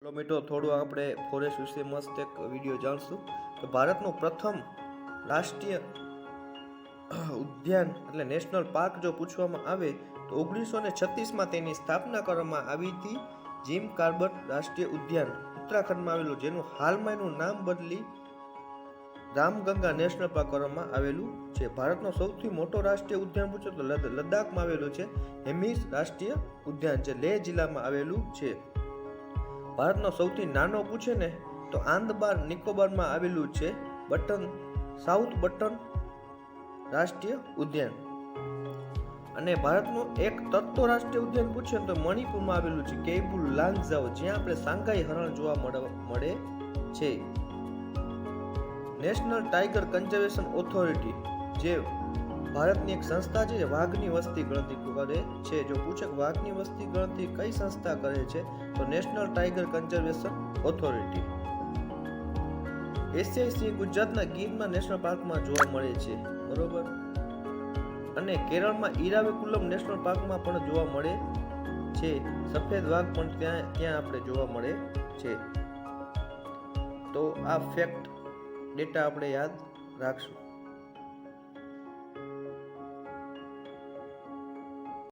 Hello મિત્રો, થોડું આપણે ફોરેસ્ટ વિશે મસ્ત એક વિડીયો જાણશું. તો ભારતનું પ્રથમ રાષ્ટ્રીય ઉદ્યાન એટલે નેશનલ પાર્ક જો પૂછવામાં આવે તો 1936માં તેની સ્થાપના કરવામાં આવી હતી. જીમ કાર્બેટ રાષ્ટ્રીય ઉદ્યાન ઉત્તરાખંડમાં આવેલું, જેનું હાલમાં એનું નામ બદલી રામગંગા નેશનલ પાર્ક કરવામાં આવેલું છે. ભારતનો સૌથી મોટો રાષ્ટ્રીય ઉદ્યાન પૂછો તો લદ્દાખમાં આવેલું છે. હેમિસ રાષ્ટ્રીય ઉદ્યાન છે, લેહ જિલ્લામાં આવેલું છે. ભારતનો સૌથી નાનો પૂછે ને તો આંદમાન નિકોબારમાં આવેલું છે સાઉથ બટન રાષ્ટ્રીય ઉદ્યાન. અને ભારતનું એક તત્વ રાષ્ટ્રીય ઉદ્યાન પૂછે તો મણિપુરમાં આવેલું છે કેબુલ લાંગજાઓ, જ્યાં આપણે સાંઘાઈ હરણ જોવા મળે છે. નેશનલ ટાઈગર કન્ઝર્વેશન ઓથોરિટી જે ભારતની એક સંસ્થા છે જે વાઘની વસ્તી ગણતરી કરે છે. જો પૂછે કે વાઘની વસ્તી ગણતરી કઈ સંસ્થા કરે છે તો નેશનલ ટાઈગર કન્ઝર્વેશન ઓથોરિટી. એશિયાઈ સિંહ ગુજરાતના ગીરમાં નેશનલ પાર્કમાં જોવા મળે છે, બરોબર. અને કેરળમાં ઈરાવિકુલમ નેશનલ પાર્કમાં પણ જોવા મળે છે. સફેદ વાઘ પણ ત્યાં આપણે જોવા મળે છે. તો આ ફેક્ટ ડેટા આપણે યાદ રાખશું.